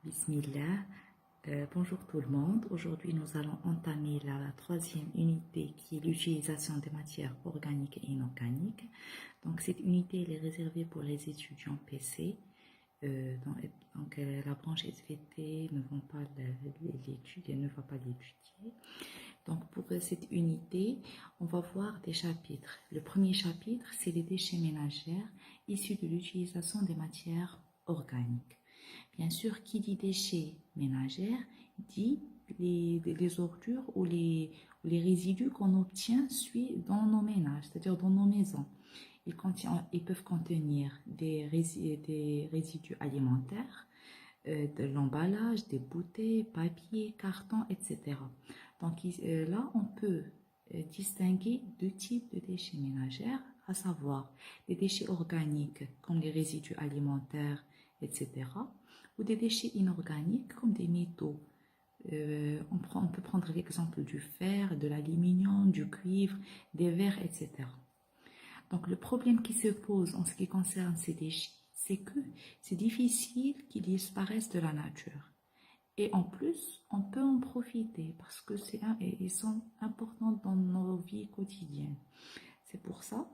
Bismillah. Bonjour tout le monde. Aujourd'hui, nous allons entamer la troisième unité qui est l'utilisation des matières organiques et inorganiques. Donc, cette unité elle est réservée pour les étudiants PC. La branche SVT ne va pas l'étudier. Donc, pour cette unité, on va voir des chapitres. Le premier chapitre, c'est les déchets ménagers issus de l'utilisation des matières organiques. Bien sûr, qui dit déchets ménagers dit les ordures ou les résidus qu'on obtient dans nos ménages, c'est-à-dire dans nos maisons. Ils peuvent contenir des résidus alimentaires, de l'emballage, des bouteilles, papier, carton, etc. Donc là, on peut distinguer deux types de déchets ménagers, à savoir les déchets organiques comme les résidus alimentaires, etc. ou des déchets inorganiques comme des métaux. On peut prendre l'exemple du fer, de l'aluminium, du cuivre, des verres, etc. Donc le problème qui se pose en ce qui concerne ces déchets, c'est que c'est difficile qu'ils disparaissent de la nature. Et en plus, on peut en profiter parce que ils sont importants dans nos vies quotidiennes. C'est pour ça,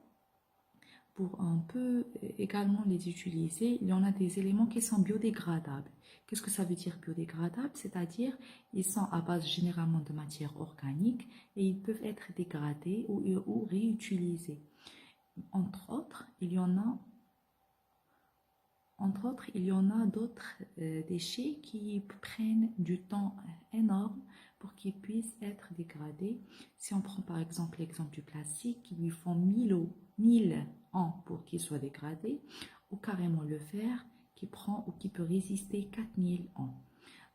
pour un peu également les utiliser, il y en a des éléments qui sont biodégradables. Qu'est-ce que ça veut dire biodégradables? C'est-à-dire, ils sont à base généralement de matière organique et ils peuvent être dégradés ou réutilisés. Entre autres, il y en a d'autres déchets qui prennent du temps énorme pour qu'ils puissent être dégradés. Si on prend par exemple l'exemple du plastique, qui lui font 1000 ans pour qu'il soit dégradé, ou carrément le fer qui peut résister 4000 ans.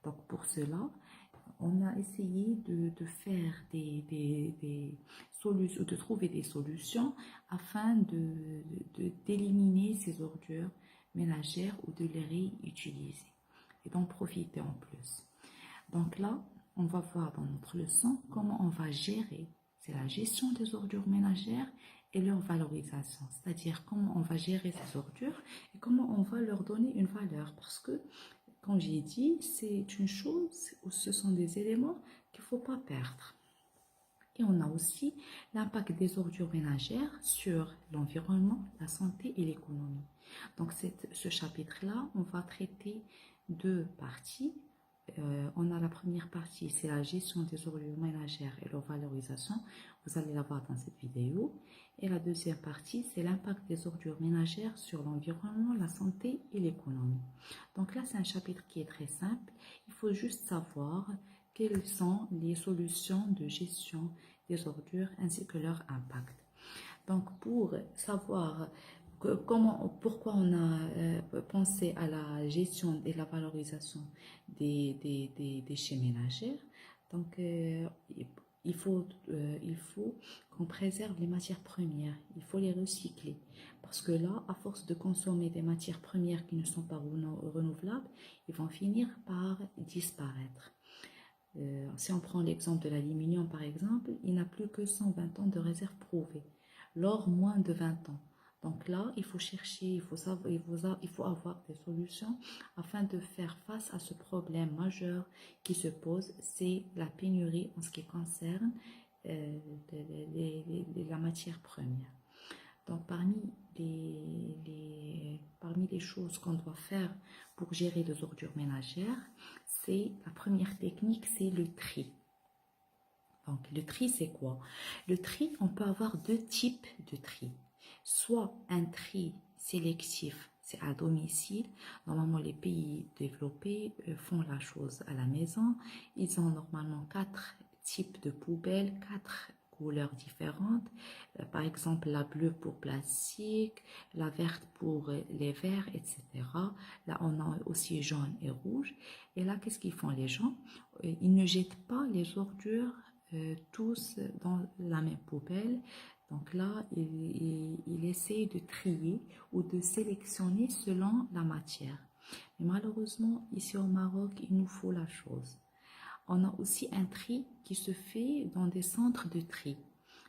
Donc pour cela, on a essayé de faire des solutions, de trouver des solutions afin d'éliminer ces ordures ménagères ou de les réutiliser et d'en profiter en plus. Donc là, on va voir dans notre leçon comment on va gérer, c'est la gestion des ordures ménagères et leur valorisation, c'est-à-dire comment on va gérer ces ordures et comment on va leur donner une valeur parce que comme j'ai dit, c'est une chose où ce sont des éléments qu'il ne faut pas perdre. Et on a aussi l'impact des ordures ménagères sur l'environnement, la santé et l'économie. Donc ce chapitre-là, on va traiter deux parties. On a la première partie, c'est la gestion des ordures ménagères et leur valorisation. Vous allez la voir dans cette vidéo. Et la deuxième partie, c'est l'impact des ordures ménagères sur l'environnement, la santé et l'économie. Donc là, c'est un chapitre qui est très simple. Il faut juste savoir quelles sont les solutions de gestion des ordures ainsi que leur impact. Donc pour savoir pourquoi on a pensé à la gestion et la valorisation des déchets ménagers, donc il faut qu'on préserve les matières premières, il faut les recycler. Parce que là, à force de consommer des matières premières qui ne sont pas renouvelables, ils vont finir par disparaître. Si on prend l'exemple de l'aluminium par exemple, il n'a plus que 120 ans de réserve prouvée. L'or, moins de 20 ans. Donc là, il faut chercher, il faut avoir des solutions afin de faire face à ce problème majeur qui se pose, c'est la pénurie en ce qui concerne la matière première. Donc parmi les choses qu'on doit faire pour gérer les ordures ménagères, la première technique, c'est le tri. Donc le tri, c'est quoi? Le tri, on peut avoir deux types de tri. Soit un tri sélectif, c'est à domicile. Normalement, les pays développés font la chose à la maison. Ils ont normalement 4 types de poubelles, 4 couleurs différentes. Par exemple, la bleue pour plastique, la verte pour les verres, etc. Là, on a aussi jaune et rouge. Et là, qu'est-ce qu'ils font les gens? Ils ne jettent pas les ordures tous dans la même poubelle. Donc là, il essaie de trier ou de sélectionner selon la matière. Mais malheureusement, ici au Maroc, il nous faut la chose. On a aussi un tri qui se fait dans des centres de tri.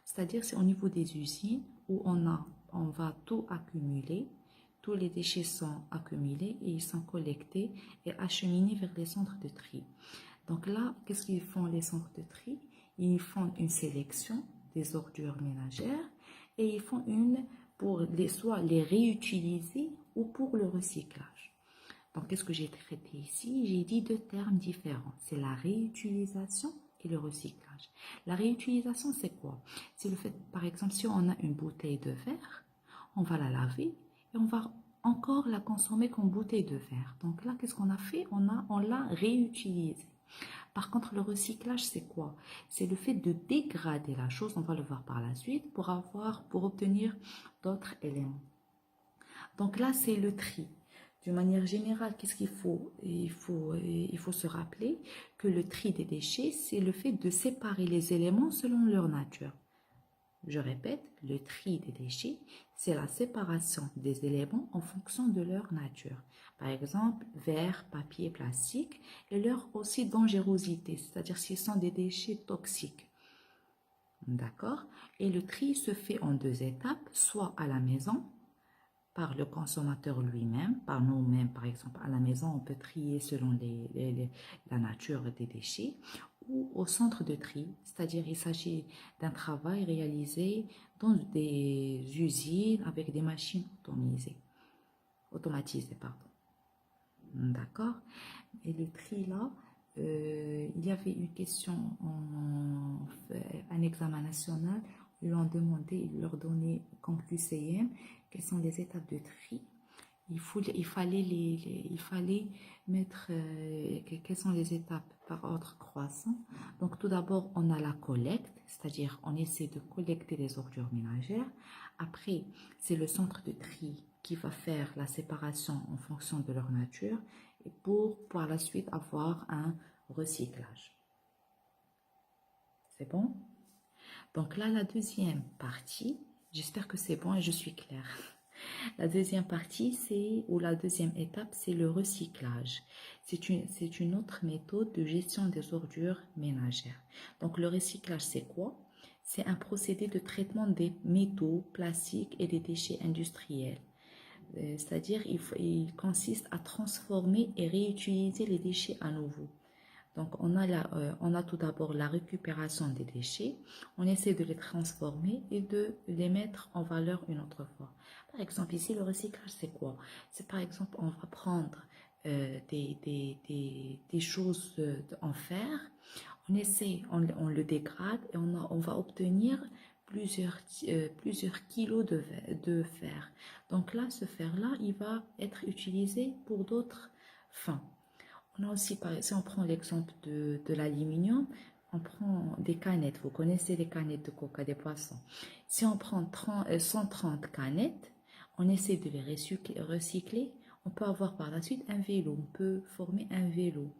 C'est-à-dire, c'est au niveau des usines où on va tout accumuler, tous les déchets sont accumulés et ils sont collectés et acheminés vers les centres de tri. Donc là, qu'est-ce qu'ils font les centres de tri? Ils font une sélection des ordures ménagères et ils font une pour soit les réutiliser ou pour le recyclage. Donc, qu'est-ce que j'ai traité ici? J'ai dit deux termes différents. C'est la réutilisation et le recyclage. La réutilisation, c'est quoi? C'est le fait, par exemple, si on a une bouteille de verre, on va la laver et on va encore la consommer comme bouteille de verre. Donc là, qu'est-ce qu'on a fait? On l'a réutilisée. Par contre, le recyclage, c'est quoi? C'est le fait de dégrader la chose, on va le voir par la suite, pour obtenir d'autres éléments. Donc là, c'est le tri. D'une manière générale, qu'est-ce qu'il faut? Il faut se rappeler que le tri des déchets, c'est le fait de séparer les éléments selon leur nature. Je répète, le tri des déchets, c'est la séparation des éléments en fonction de leur nature. Par exemple, verre, papier, plastique, et leur aussi dangerosité, c'est-à-dire s'ils sont des déchets toxiques. D'accord? Et le tri se fait en deux étapes, soit à la maison, par le consommateur lui-même, par nous-mêmes, par exemple, à la maison, on peut trier selon la nature des déchets, ou au centre de tri, c'est-à-dire il s'agit d'un travail réalisé dans des usines avec des machines automatisées, pardon. D'accord? Et le tri là, il y avait une question un examen national, ils leur demandaient, ils leur donnaient comme QCM, quelles sont les étapes de tri. Il fallait mettre quelles sont les étapes par ordre croissant. Donc tout d'abord, on a la collecte, c'est-à-dire on essaie de collecter les ordures ménagères. Après, c'est le centre de tri qui va faire la séparation en fonction de leur nature et pour par la suite avoir un recyclage. C'est bon? Donc là, la deuxième partie, j'espère que c'est bon et je suis claire. La deuxième partie, la deuxième étape, c'est le recyclage. C'est une autre méthode de gestion des ordures ménagères. Donc, le recyclage, c'est quoi? C'est un procédé de traitement des métaux, plastiques et des déchets industriels. C'est-à-dire, il consiste à transformer et réutiliser les déchets à nouveau. Donc, on a tout d'abord la récupération des déchets. On essaie de les transformer et de les mettre en valeur une autre fois. Par exemple, ici, le recyclage, c'est quoi? C'est par exemple, on va prendre des choses en fer. On le dégrade et on va obtenir plusieurs kilos de fer. Donc là, ce fer-là, il va être utilisé pour d'autres fins. On a aussi, si on prend l'exemple de l'aluminium, on prend des canettes. Vous connaissez les canettes de coca, des poissons. Si on prend 130 canettes, on essaie de les recycler. On peut avoir par la suite un vélo. On peut former un vélo.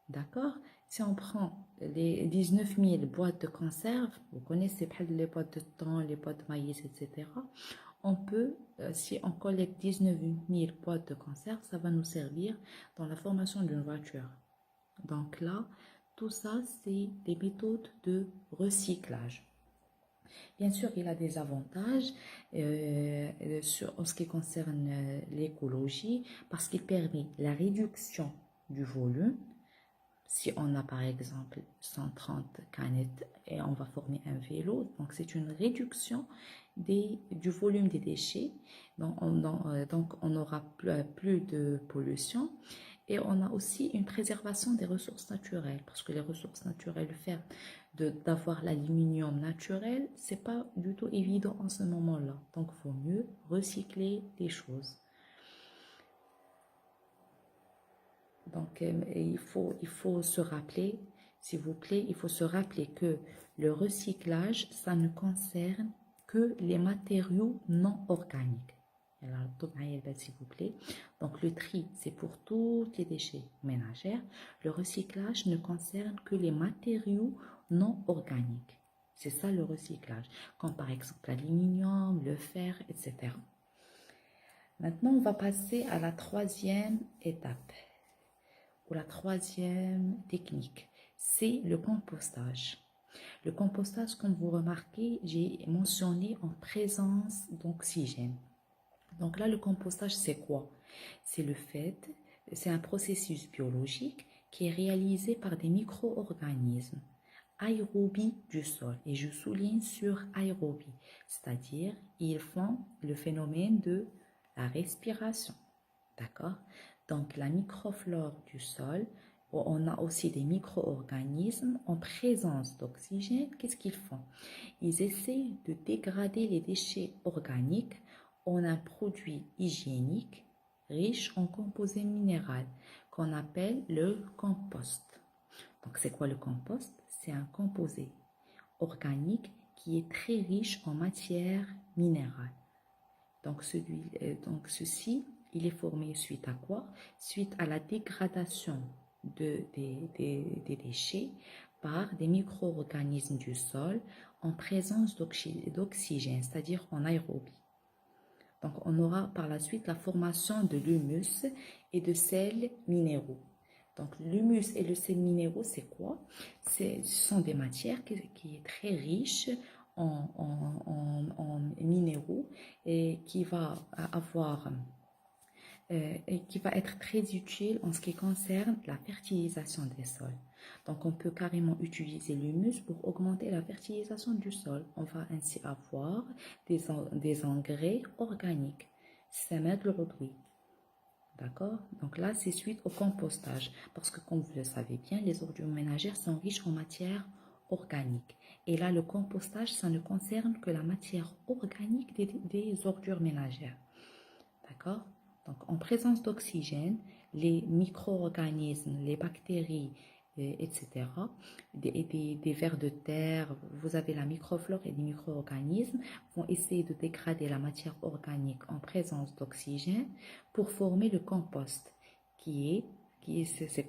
D'accord? Si on prend les 19 000 boîtes de conserve, vous connaissez les boîtes de thon, les boîtes de maïs, etc. On peut, si on collecte 19 000 boîtes de conserve, ça va nous servir dans la formation d'une voiture. Donc là, tout ça, c'est des méthodes de recyclage. Bien sûr, il a des avantages en ce qui concerne l'écologie parce qu'il permet la réduction du volume. Si on a par exemple 130 canettes et on va former un vélo, donc c'est une réduction du volume des déchets, donc on n'aura plus de pollution et on a aussi une préservation des ressources naturelles parce que les ressources naturelles, le fait d'avoir l'aluminium naturel, c'est pas du tout évident en ce moment-là, donc il vaut mieux recycler les choses. Donc, il faut se rappeler, s'il vous plaît, il faut se rappeler que le recyclage, ça ne concerne que les matériaux non organiques. Alors, s'il vous plaît. Donc, le tri, c'est pour tous les déchets ménagers. Le recyclage ne concerne que les matériaux non organiques. C'est ça le recyclage, comme par exemple l'aluminium, le fer, etc. Maintenant, on va passer à la troisième étape. Ou la troisième technique, c'est le compostage. Le compostage, comme vous remarquez, j'ai mentionné en présence d'oxygène. Donc là, le compostage, c'est quoi? C'est un processus biologique qui est réalisé par des micro-organismes aérobie du sol. Et je souligne sur aérobie, c'est-à-dire ils font le phénomène de la respiration. D'accord? Donc la microflore du sol, on a aussi des micro-organismes en présence d'oxygène. Qu'est-ce qu'ils font? Ils essaient de dégrader les déchets organiques en un produit hygiénique riche en composés minéraux qu'on appelle le compost. Donc c'est quoi le compost? C'est un composé organique qui est très riche en matière minérale. Donc ceci, il est formé suite à quoi? Suite à la dégradation des déchets par des micro-organismes du sol en présence d'oxygène, c'est-à-dire en aérobie. Donc on aura par la suite la formation de l'humus et de sels minéraux. Donc l'humus et le sel minéraux, c'est quoi? Ce sont des matières qui sont très riches en minéraux et qui va être très utile en ce qui concerne la fertilisation des sols. Donc on peut carrément utiliser l'humus pour augmenter la fertilisation du sol. On va ainsi avoir des engrais organiques. سماد العضوي. D'accord? Donc là, c'est suite au compostage. Parce que comme vous le savez bien, les ordures ménagères sont riches en matière organique. Et là, le compostage, ça ne concerne que la matière organique des ordures ménagères. D'accord? Donc, en présence d'oxygène, les micro-organismes, les bactéries, etc., des vers de terre, vous avez la microflore et les micro-organismes vont essayer de dégrader la matière organique en présence d'oxygène pour former le compost, c'est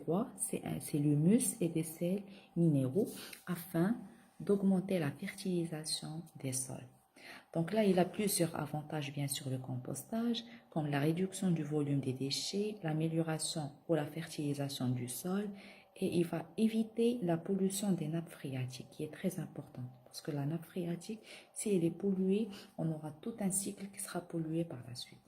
quoi? C'est l'humus et des sels minéraux afin d'augmenter la fertilisation des sols. Donc là, il a plusieurs avantages, bien sûr, le compostage, comme la réduction du volume des déchets, l'amélioration ou la fertilisation du sol, et il va éviter la pollution des nappes phréatiques, qui est très importante. Parce que la nappe phréatique, si elle est polluée, on aura tout un cycle qui sera pollué par la suite.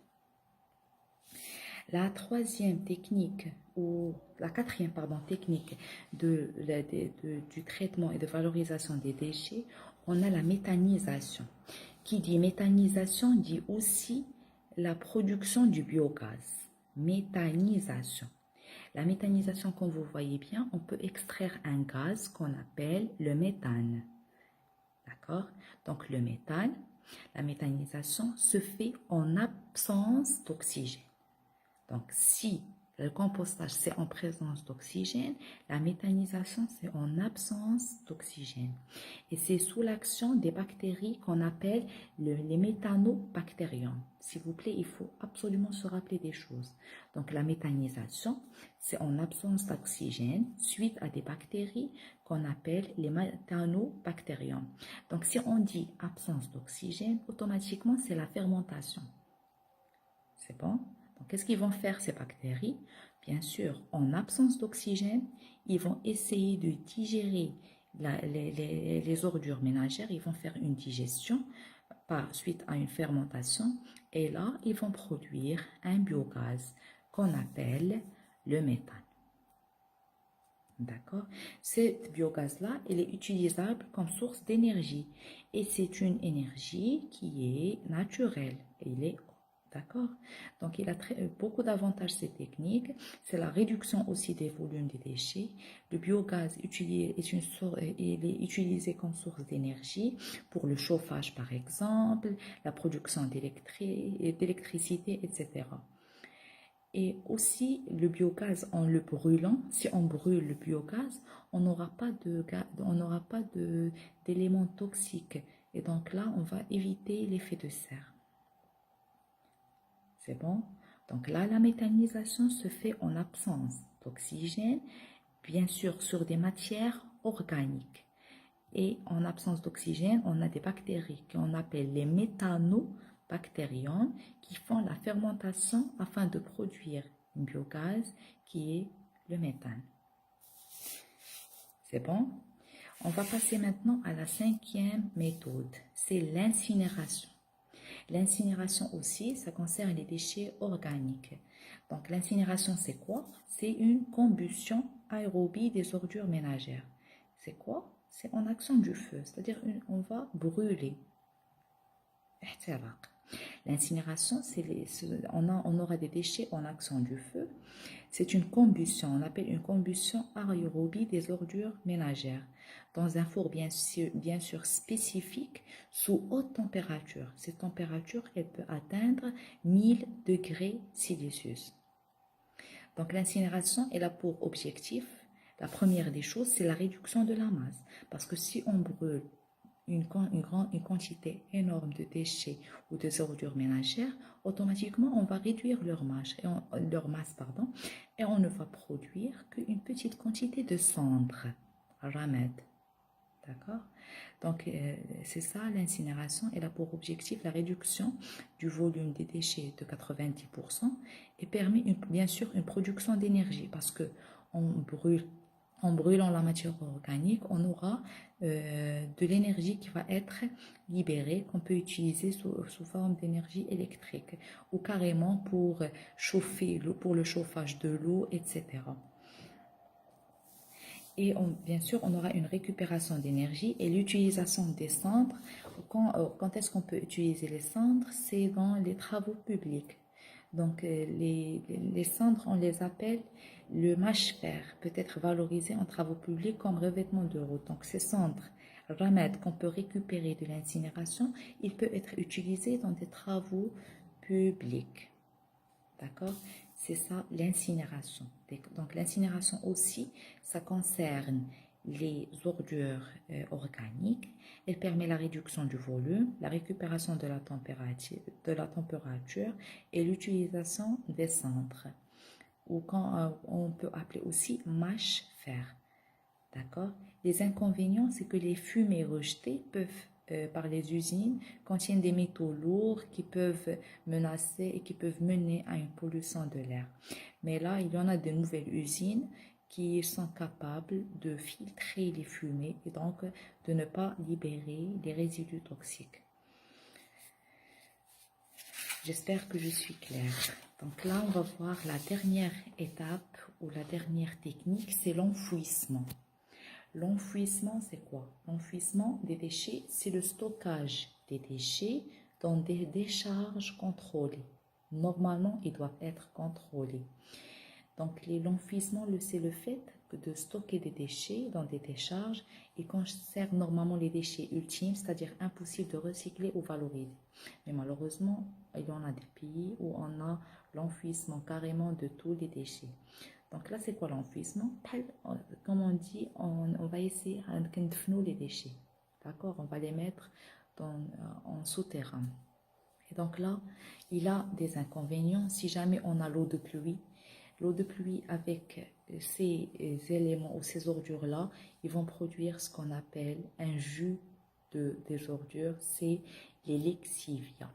La troisième technique, ou la quatrième, pardon, technique du traitement et de valorisation des déchets, on a la méthanisation. Qui dit méthanisation dit aussi la production du biogaz. Méthanisation. La méthanisation, comme vous voyez bien, on peut extraire un gaz qu'on appelle le méthane. D'accord? Donc le méthane, la méthanisation se fait en absence d'oxygène. Donc si le compostage c'est en présence d'oxygène, la méthanisation c'est en absence d'oxygène. Et c'est sous l'action des bactéries qu'on appelle les méthanobactériums. S'il vous plaît, il faut absolument se rappeler des choses. Donc la méthanisation c'est en absence d'oxygène suite à des bactéries qu'on appelle les méthanobactériums. Donc si on dit absence d'oxygène, automatiquement c'est la fermentation. C'est bon? Qu'est-ce qu'ils vont faire ces bactéries? Bien sûr, en absence d'oxygène, ils vont essayer de digérer les ordures ménagères. Ils vont faire une digestion suite à une fermentation. Et là, ils vont produire un biogaz qu'on appelle le méthane. D'accord? Cette biogaz-là, elle est utilisable comme source d'énergie. Et c'est une énergie qui est naturelle. Elle est D'accord? Donc, il a beaucoup d'avantages, cette technique. C'est la réduction aussi des volumes des déchets. Le biogaz il est utilisé comme source d'énergie pour le chauffage, par exemple, la production d'électricité, etc. Et aussi, le biogaz, en le brûlant, si on brûle le biogaz, on n'aura pas d'éléments toxiques. Et donc là, on va éviter l'effet de serre. C'est bon? Donc là, la méthanisation se fait en absence d'oxygène, bien sûr sur des matières organiques. Et en absence d'oxygène, on a des bactéries qu'on appelle les méthanobactériums qui font la fermentation afin de produire un biogaz qui est le méthane. C'est bon? On va passer maintenant à la cinquième méthode, c'est l'incinération. L'incinération aussi, ça concerne les déchets organiques. Donc l'incinération, c'est quoi? C'est une combustion aérobie des ordures ménagères. C'est quoi? C'est en action du feu, c'est-à-dire on va brûler. L'incinération, on aura des déchets en action du feu. C'est une combustion, on appelle une combustion aérobie des ordures ménagères, dans un four bien sûr spécifique, sous haute température. Cette température, elle peut atteindre 1000 degrés Celsius. Donc l'incinération, elle a pour objectif, la première des choses, c'est la réduction de la masse. Parce que si on brûle une quantité énorme de déchets ou de ordures ménagères, automatiquement on va réduire leur masse, et on ne va produire qu'une petite quantité de cendres, ramad. D'accord? Donc, c'est ça, l'incinération. Elle a pour objectif la réduction du volume des déchets de 90% et permet bien sûr une production d'énergie parce que en brûlant la matière organique, on aura de l'énergie qui va être libérée, qu'on peut utiliser sous forme d'énergie électrique ou carrément pour chauffer l'eau, pour le chauffage de l'eau, etc. Et bien sûr, on aura une récupération d'énergie et l'utilisation des cendres. Quand est-ce qu'on peut utiliser les cendres? C'est dans les travaux publics. Donc, les cendres, on les appelle le mâche-fer, peut être valorisé en travaux publics comme revêtement de route. Donc, ces cendres, ramad qu'on peut récupérer de l'incinération, il peut être utilisé dans des travaux publics. D'accord? C'est ça l'incinération. Donc l'incinération aussi, ça concerne les ordures organiques. Elle permet la réduction du volume, la récupération de la température et l'utilisation des cendres. Ou quand on peut appeler aussi mâche-fer. D'accord? Les inconvénients, c'est que les fumées rejetées par les usines contiennent des métaux lourds qui peuvent menacer et qui peuvent mener à une pollution de l'air. Mais là, il y en a de nouvelles usines qui sont capables de filtrer les fumées et donc de ne pas libérer les résidus toxiques. J'espère que je suis claire. Donc là, on va voir la dernière étape ou la dernière technique, c'est l'enfouissement. L'enfouissement, c'est quoi? L'enfouissement des déchets, c'est le stockage des déchets dans des décharges contrôlées. Normalement, ils doivent être contrôlés. Donc, l'enfouissement, c'est le fait de stocker des déchets dans des décharges et concerne normalement les déchets ultimes, c'est-à-dire impossible de recycler ou valoriser. Mais malheureusement, il y en a des pays où on a l'enfouissement carrément de tous les déchets. Donc là, c'est quoi l'enfouissement? Comme on dit, on va essayer de les déchets. D'accord? On va les mettre en souterrain. Et donc là, il a des inconvénients. Si jamais on a l'eau de pluie avec ces éléments ou ces ordures-là, ils vont produire ce qu'on appelle un jus des ordures. C'est les lixiviats.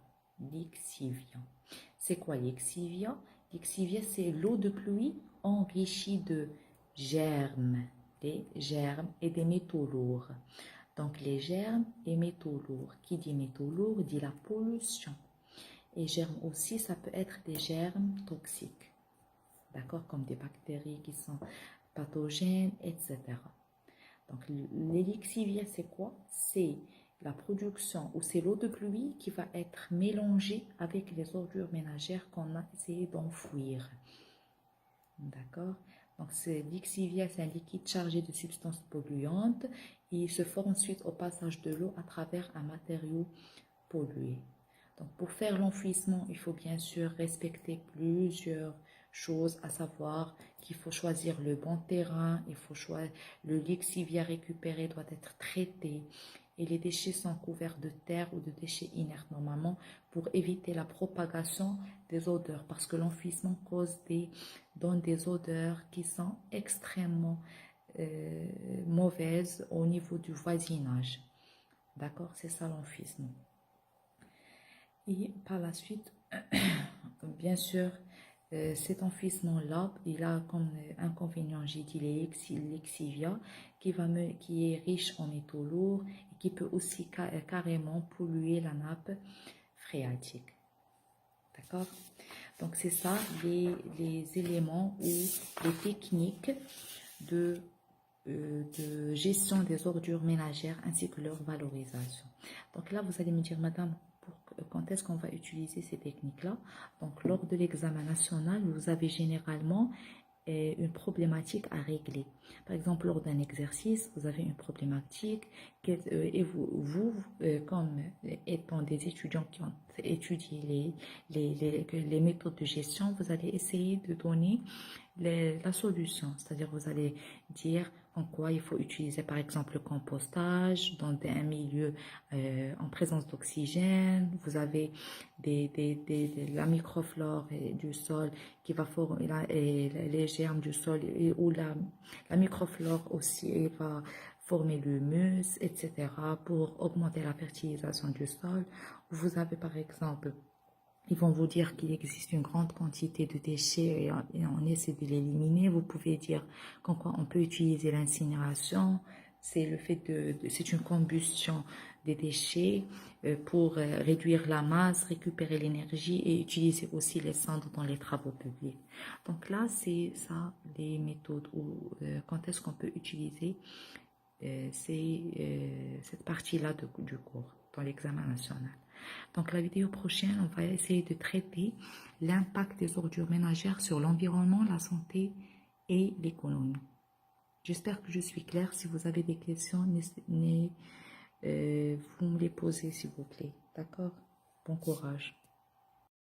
C'est quoi l'exivia? L'exivia, c'est l'eau de pluie enrichie de germes, des germes et des métaux lourds. Donc les germes et métaux lourds. Qui dit métaux lourds dit la pollution. Et germes aussi, ça peut être des germes toxiques. D'accord? Comme des bactéries qui sont pathogènes, etc. Donc l'élixivia, c'est quoi? C'est la production ou c'est l'eau de pluie qui va être mélangée avec les ordures ménagères qu'on a essayé d'enfouir. D'accord? Donc l'ixivia, c'est un liquide chargé de substances polluantes et il se forme ensuite au passage de l'eau à travers un matériau pollué. Donc pour faire l'enfouissement, il faut bien sûr respecter plusieurs choses, à savoir qu'il faut choisir le bon terrain, le lixivia récupéré doit être traité et les déchets sont couverts de terre ou de déchets inertes normalement pour éviter la propagation des odeurs parce que l'enfouissement donne des odeurs qui sont extrêmement mauvaises au niveau du voisinage. D'accord? C'est ça l'enfouissement. Et par la suite, bien sûr, cet enfouissement-là, il a comme inconvénient, j'ai dit l'exivia, qui est riche en métaux lourds et qui peut aussi carrément polluer la nappe phréatique. D'accord? Donc, c'est ça les éléments ou les techniques de gestion des ordures ménagères ainsi que leur valorisation. Donc là, vous allez me dire, madame, quand est-ce qu'on va utiliser ces techniques-là? Donc, lors de l'examen national, vous avez généralement une problématique à régler. Par exemple, lors d'un exercice, vous avez une problématique et comme étant des étudiants qui ont étudié les méthodes de gestion, vous allez essayer de donner la solution. C'est-à-dire, vous allez dire en quoi il faut utiliser, par exemple, le compostage dans un milieu en présence d'oxygène. Vous avez la microflore du sol qui va former les germes du sol ou la microflore aussi va former l'humus, etc. pour augmenter la fertilisation du sol. Vous avez par exemple, ils vont vous dire qu'il existe une grande quantité de déchets et on essaie de l'éliminer. Vous pouvez dire qu'en quoi on peut utiliser l'incinération. C'est le fait c'est une combustion des déchets pour réduire la masse, récupérer l'énergie et utiliser aussi les cendres dans les travaux publics. Donc là, c'est ça les méthodes ou quand est-ce qu'on peut utiliser cette partie-là du cours dans l'examen national. Donc la vidéo prochaine, on va essayer de traiter l'impact des ordures ménagères sur l'environnement, la santé et l'économie. J'espère que je suis claire. Si vous avez des questions, vous me les posez s'il vous plaît. D'accord? Bon courage.